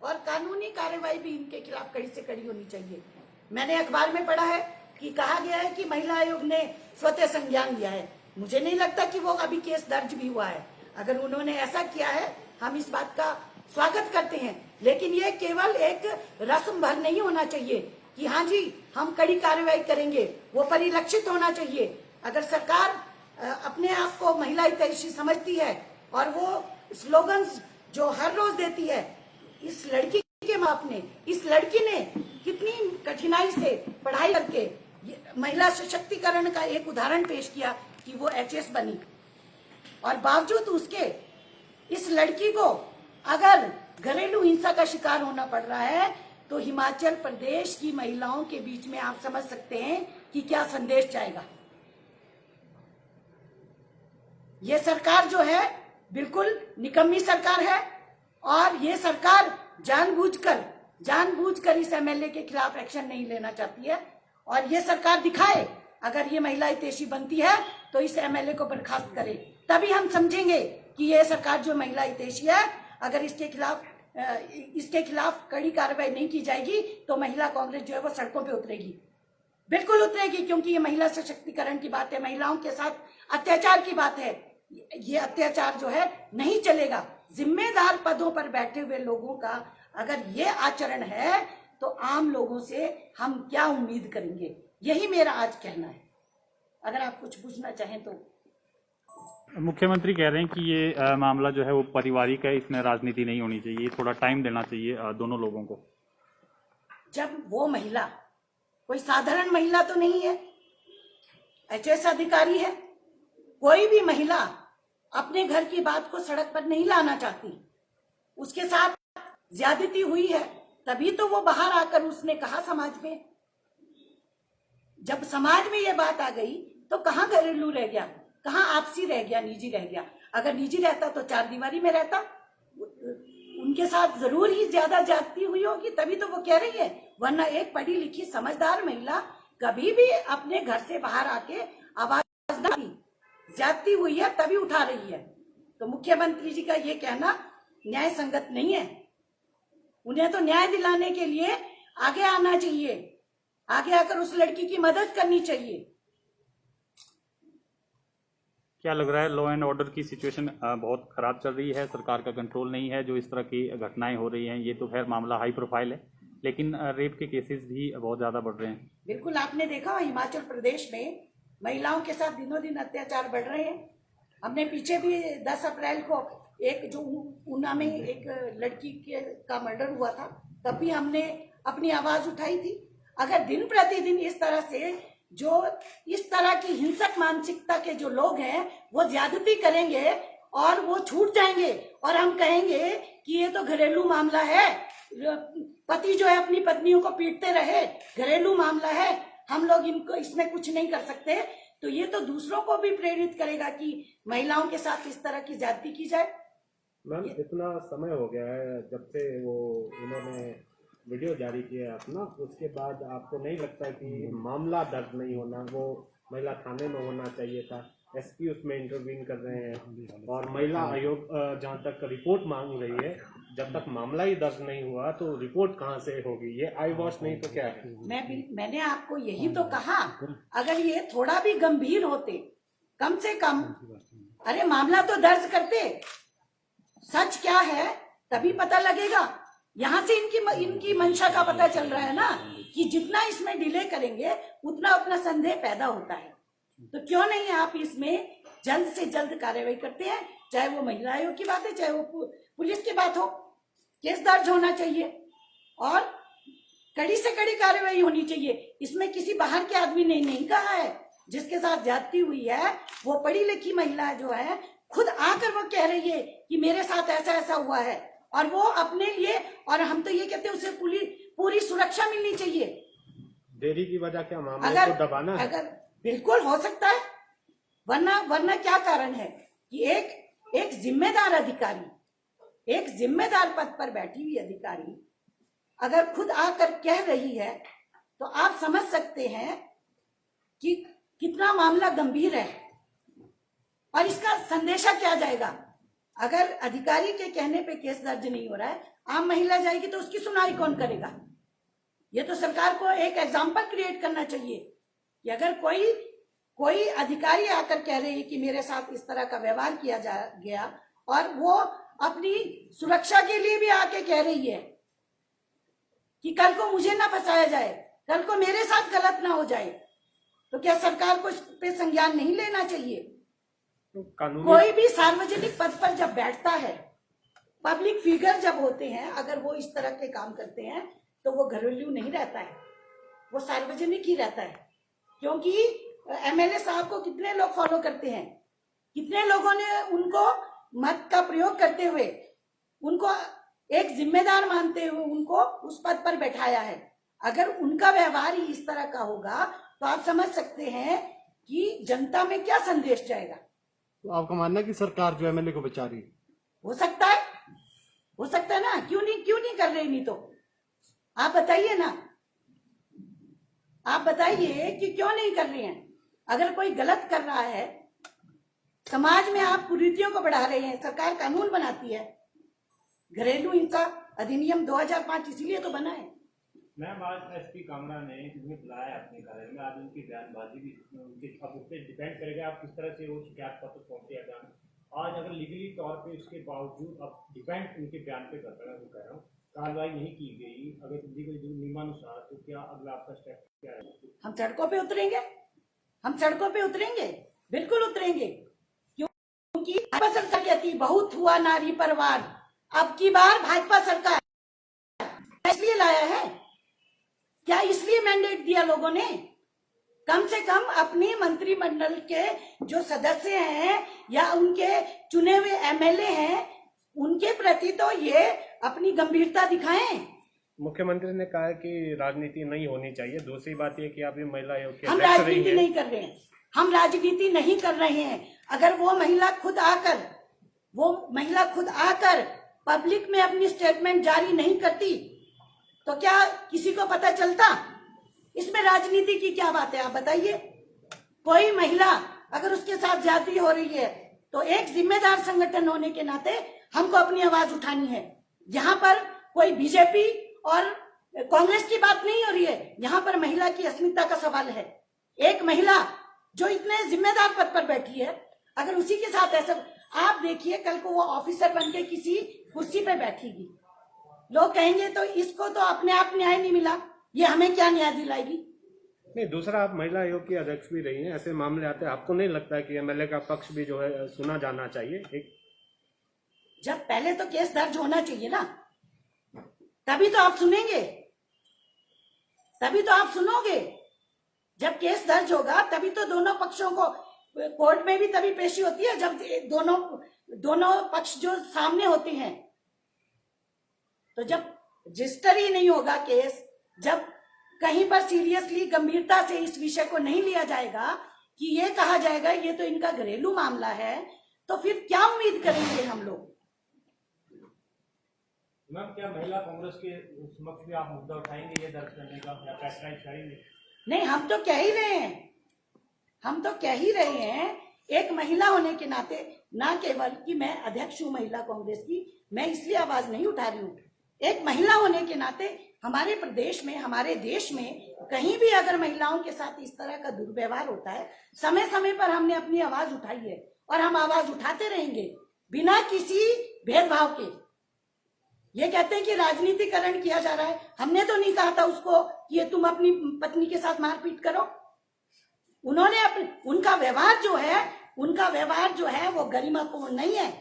और कानूनी कार्रवाई भी इनके खिलाफ कड़ी से कड़ी होनी चाहिए। मैंने अखबार में पढ़ा है कि कहा गया है कि महिला आयोग ने स्वतः संज्ञान लिया है। मुझे नहीं लगता कि वो अभी केस दर्ज भी हुआ है। अगर उन्होंने ऐसा किया है, हम इस बात का स्वागत करते हैं, लेकिन ये केवल एक रस्म भर नहीं होना चाहिए कि हाँ जी हम कड़ी कार्रवाई करेंगे। वो परिलक्षित होना चाहिए। अगर सरकार अपने आप को महिला हितैषी समझती है और वो स्लोगन्स जो हर रोज देती है, इस लड़की के बाप ने, इस लड़की ने कितनी कठिनाई से पढ़ाई करके महिला सशक्तिकरण का एक उदाहरण पेश किया कि वो एचएस बनी, और बावजूद उसके इस लड़की को अगर घरेलू हिंसा का शिकार होना पड़ रहा है तो हिमाचल प्रदेश की महिलाओं के बीच में आप समझ सकते हैं कि क्या संदेश जाएगा। ये सरकार जो है बिल्कुल निकम्मी सरकार है, और ये सरकार जानबूझकर इस एमएलए के खिलाफ एक्शन नहीं लेना चाहती है। और ये सरकार दिखाए, अगर ये महिला हितैषी बनती है तो इस एमएलए को बर्खास्त करे, तभी हम समझेंगे कि ये सरकार जो महिला हितैषी है, अगर इसके खिलाफ कड़ी कार्रवाई नहीं की जाएगी तो महिला कांग्रेस जो है वो सड़कों पे उतरेगी, बिल्कुल उतरेगी, क्योंकि ये महिला सशक्तिकरण की बात है, महिलाओं के साथ अत्याचार की बात है। ये अत्याचार जो है नहीं चलेगा। जिम्मेदार पदों पर बैठे हुए लोगों का अगर ये आचरण है तो आम लोगों से हम क्या उम्मीद करेंगे? यही मेरा आज कहना है। अगर आप कुछ पूछना चाहें तो। मुख्यमंत्री कह रहे हैं कि ये मामला जो है वो पारिवारिक है, इसमें राजनीति नहीं होनी चाहिए, थोड़ा टाइम देना चाहिए दोनों लोगों को। जब वो महिला कोई साधारण महिला तो नहीं है, एचएस अधिकारी है। कोई भी महिला अपने घर की बात को सड़क पर नहीं लाना चाहती। उसके साथ ज्यादती हुई है, तभी तो वो बाहर आकर उसने कहा समाज में। जब समाज में ये बात आ गई तो कहाँ घरेलू रह गया, कहाँ आपसी रह गया, निजी रह गया। अगर निजी रहता तो चार दीवारी में रहता। उनके साथ जरूर ही ज्यादा जागती हुई होगी, तभी तो वो कह रही है। वरना एक पढ़ी लिखी समझदार महिला कभी भी अपने घर से बाहर आके आवाज ना दी। जागती हुई है तभी उठा रही है। तो मुख्यमंत्री जी का ये कहना न्याय संगत नहीं है। उन्हें तो न्याय दिलाने के लिए आगे आना चाहिए, आगे आकर उस लड़की की मदद करनी चाहिए। क्या लग रहा है, लॉ एंड ऑर्डर की सिचुएशन बहुत खराब चल रही है, सरकार का कंट्रोल नहीं है, जो इस तरह की घटनाएं हो रही हैं? ये तो खैर मामला हाई प्रोफाइल है, लेकिन रेप के केसेस भी बहुत ज्यादा बढ़ रहे हैं। बिल्कुल, आपने देखा हिमाचल प्रदेश में महिलाओं के साथ दिनों दिन अत्याचार बढ़ रहे हैं। हमने पीछे भी 10 अप्रैल को एक जो ऊना में एक लड़की का मर्डर हुआ था, तब भी हमने अपनी आवाज उठाई थी। अगर दिन प्रतिदिन इस तरह से जो इस तरह की हिंसक मानसिकता के जो लोग हैं वो ज्यादती करेंगे और वो छूट जाएंगे और हम कहेंगे कि ये तो घरेलू मामला है, पति जो है अपनी पत्नियों को पीटते रहे, घरेलू मामला है, हम लोग इनको इसमें कुछ नहीं कर सकते, तो ये तो दूसरों को भी प्रेरित करेगा कि महिलाओं के साथ इस तरह की ज्यादती की जाए। मैम, इतना समय हो गया है जब से वो उन्होंने वीडियो जारी किया अपना, उसके बाद आपको नहीं लगता कि मामला दर्ज नहीं होना, वो महिला थाने में होना चाहिए था? एसपी उसमें इंटरवीन कर रहे हैं और महिला आयोग जहाँ तक रिपोर्ट मांग रही है, जब तक मामला ही दर्ज नहीं हुआ तो रिपोर्ट कहाँ से होगी? ये आई वॉश नहीं तो क्या है? मैंने आपको यही तो कहा, अगर ये थोड़ा भी गंभीर होते, कम से कम अरे मामला तो दर्ज करते, सच क्या है तभी पता लगेगा। यहाँ से इनकी मंशा का पता चल रहा है ना कि जितना इसमें डिले करेंगे उतना अपना संदेह पैदा होता है। तो क्यों नहीं आप इसमें जल्द से जल्द कार्रवाई करते हैं? चाहे वो महिला आयोग की बात है, चाहे वो पुलिस की बात हो, केस दर्ज होना चाहिए और कड़ी से कड़ी कार्रवाई होनी चाहिए। इसमें किसी बाहर के आदमी ने नहीं कहा है। जिसके साथ ज्यादती हुई है वो पढ़ी लिखी महिला जो है, खुद आकर वो कह रही है कि मेरे साथ ऐसा ऐसा हुआ है, और वो अपने लिए, और हम तो ये कहते हैं उसे पूरी सुरक्षा मिलनी चाहिए। देरी की वजह क्या मामले को दबाना है? अगर बिल्कुल हो सकता है, वरना क्या कारण है कि एक जिम्मेदार अधिकारी, एक जिम्मेदार पद पर बैठी हुई अधिकारी अगर खुद आकर कह रही है तो आप समझ सकते हैं कि कितना मामला गंभीर है और इसका संदेशा क्या जाएगा। अगर अधिकारी के कहने पे केस दर्ज नहीं हो रहा है आम महिला जाएगी तो उसकी सुनाई कौन करेगा? ये तो सरकार को एक एग्जाम्पल क्रिएट करना चाहिए कि अगर कोई अधिकारी आकर कह रही है कि मेरे साथ इस तरह का व्यवहार किया गया और वो अपनी सुरक्षा के लिए भी आके कह रही है कि कल को मुझे ना फंसाया जाए, कल को मेरे साथ गलत ना हो जाए, तो क्या सरकार को इस पे संज्ञान नहीं लेना चाहिए? तो कानूनी कोई भी सार्वजनिक पद पर जब बैठता है, पब्लिक फिगर जब होते हैं, अगर वो इस तरह के काम करते हैं तो वो घरेलू नहीं रहता है, वो सार्वजनिक ही रहता है। क्योंकि एमएलए साहब को कितने लोग फॉलो करते हैं, कितने लोगों ने उनको मत का प्रयोग करते हुए उनको एक जिम्मेदार मानते हुए उनको उस पद पर बैठाया है। अगर उनका व्यवहार ही इस तरह का होगा तो आप समझ सकते हैं कि जनता में क्या संदेश जाएगा। तो आपका मानना है कि सरकार जो एमएलए को बचा रही है? हो सकता है ना, क्यों नहीं कर रही? नहीं तो आप बताइए ना, आप बताइए कि क्यों नहीं कर रही हैं? अगर कोई गलत कर रहा है, समाज में आप कुरीतियों को बढ़ा रहे हैं, सरकार कानून बनाती है, घरेलू हिंसा अधिनियम 2005 इसीलिए तो बना है। मैम आज एसपी कांगड़ा ने उन्हें बुलाया अपने कार्यालय में, आज उनकी बयानबाजी भी उनके अब उस पर डिपेंड करेगा आप किस तरह से वो शिकायत पत्र सौंपते हैं। आज अगर लीगली तौर पे उसके बावजूद अब डिपेंड उनके बयान पे करता है, वो कह रहा हूँ कार्रवाई नहीं की गई अगर लीगल नियमानुसार, तो क्या अगला आपका स्टेप क्या है? हम सड़कों पे उतरेंगे, बिल्कुल उतरेंगे, क्योंकि भाजपा सरकार कहती बहुत हुआ नारी पर वार, अब की बार भाजपा सरकार इसलिए लाया है, क्या इसलिए मैंडेट दिया लोगों ने? कम से कम अपनी मंत्रिमंडल के जो सदस्य हैं या उनके चुने हुए एमएलए हैं, उनके प्रति तो ये अपनी गंभीरता दिखाएं। मुख्यमंत्री ने कहा है कि राजनीति नहीं होनी चाहिए। दूसरी बात ये कि आप ये महिला आयोग के हम अध्यक्ष रही राजनीति हैं। नहीं कर रहे हैं, हम राजनीति नहीं कर रहे हैं। अगर वो महिला खुद आकर पब्लिक में अपनी स्टेटमेंट जारी नहीं करती तो क्या किसी को पता चलता? इसमें राजनीति की क्या बात है, आप बताइए। कोई महिला अगर उसके साथ ज्यादती हो रही है तो एक जिम्मेदार संगठन होने के नाते हमको अपनी आवाज उठानी है। यहाँ पर कोई बीजेपी और कांग्रेस की बात नहीं हो रही है, यहाँ पर महिला की अस्मिता का सवाल है। एक महिला जो इतने जिम्मेदार पद पर बैठी है, अगर उसी के साथ ऐसा, आप देखिए कल को वो ऑफिसर बन के किसी कुर्सी पे बैठेगी, लोग कहेंगे तो इसको तो अपने आप न्याय नहीं मिला, ये हमें क्या न्याय दिलाएगी? नहीं, दूसरा आप महिला आयोग की अध्यक्ष भी रही हैं, ऐसे मामले आते हैं, आपको नहीं लगता है कि एमएलए का पक्ष भी जो है सुना जाना चाहिए? जब पहले तो केस दर्ज होना चाहिए ना, तभी तो आप सुनेंगे, तभी तो आप सुनोगे। जब केस दर्ज होगा तभी तो दोनों पक्षों को कोर्ट में भी तभी पेशी होती है, जब दोनों पक्ष जो सामने होते हैं। तो जब रजिस्टर ही नहीं होगा केस, जब कहीं पर सीरियसली गंभीरता से इस विषय को नहीं लिया जाएगा कि ये कहा जाएगा ये तो इनका घरेलू मामला है, तो फिर क्या उम्मीद करेंगे हम लोग? मैम क्या महिला कांग्रेस के समक्ष भी आप मुद्दा उठाएंगे ये दर्ज करने का या प्रेशराइज करेंगे? नहीं, हम तो कह ही रहे हैं, एक महिला होने के नाते, ना केवल कि मैं अध्यक्ष हूं महिला कांग्रेस की, मैं इसलिए आवाज नहीं उठा रही हूं, एक महिला होने के नाते हमारे प्रदेश में, हमारे देश में कहीं भी अगर महिलाओं के साथ इस तरह का दुर्व्यवहार होता है, समय समय पर हमने अपनी आवाज उठाई है और हम आवाज उठाते रहेंगे बिना किसी भेदभाव के। ये कहते हैं कि राजनीतिकरण किया जा रहा है, हमने तो नहीं कहा था उसको कि ये तुम अपनी पत्नी के साथ मारपीट करो। उन्होंने उनका व्यवहार जो है वो गरिमापूर्ण नहीं है।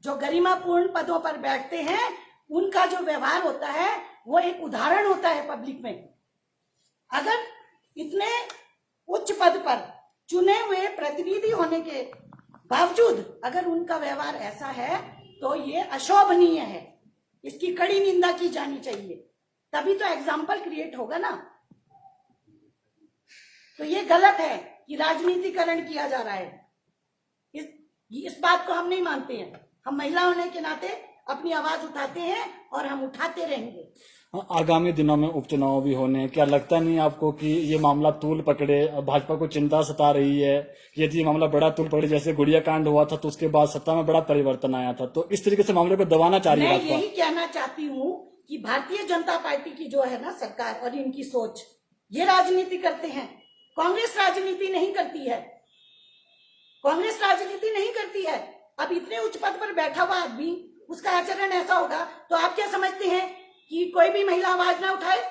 जो गरिमापूर्ण पदों पर बैठते हैं उनका जो व्यवहार होता है वो एक उदाहरण होता है पब्लिक में। अगर इतने उच्च पद पर चुने हुए प्रतिनिधि होने के बावजूद अगर उनका व्यवहार ऐसा है तो ये अशोभनीय है, इसकी कड़ी निंदा की जानी चाहिए, तभी तो एग्जाम्पल क्रिएट होगा ना। तो ये गलत है कि राजनीतिकरण किया जा रहा है, इस बात को हम नहीं मानते हैं। हम महिला होने के नाते अपनी आवाज उठाते हैं और हम उठाते रहेंगे। आगामी दिनों में उपचुनाव भी होने हैं, क्या लगता नहीं आपको कि ये मामला तूल पकड़े? भाजपा को चिंता सता रही है यदि ये मामला बड़ा तूल पकड़े, जैसे गुड़िया कांड हुआ था तो उसके बाद सत्ता में बड़ा परिवर्तन आया था, तो इस तरीके से मामले को दबाना चाह रही है मैं भाजपा। यही कहना चाहती हूँ कि भारतीय जनता पार्टी की जो है ना सरकार और इनकी सोच, ये राजनीति करते हैं। कांग्रेस राजनीति नहीं करती है, कांग्रेस राजनीति नहीं करती है। अब इतने उच्च पद पर बैठा हुआ आदमी, उसका आचरण ऐसा होगा तो आप क्या समझते हैं कि कोई भी महिला आवाज ना उठाए?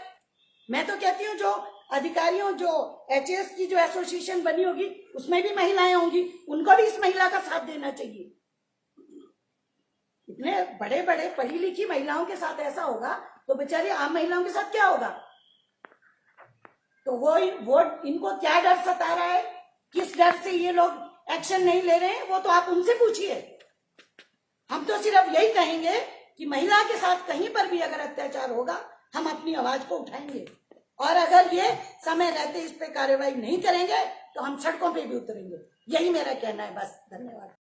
मैं तो कहती हूँ जो अधिकारियों, जो एचएएस की जो एसोसिएशन बनी होगी उसमें भी महिलाएं होंगी, उनको भी इस महिला का साथ देना चाहिए। इतने बड़े बड़े पढ़ी लिखी महिलाओं के साथ ऐसा होगा तो बेचारी आम महिलाओं के साथ क्या होगा? तो वो इनको क्या डर सता रहा है, किस डर से ये लोग एक्शन नहीं ले रहे हैं, वो तो आप उनसे पूछिए। हम तो सिर्फ यही कहेंगे कि महिला के साथ कहीं पर भी अगर अत्याचार होगा हम अपनी आवाज को उठाएंगे, और अगर ये समय रहते इस पे कार्रवाई नहीं करेंगे तो हम सड़कों पे भी उतरेंगे। यही मेरा कहना है। बस, धन्यवाद।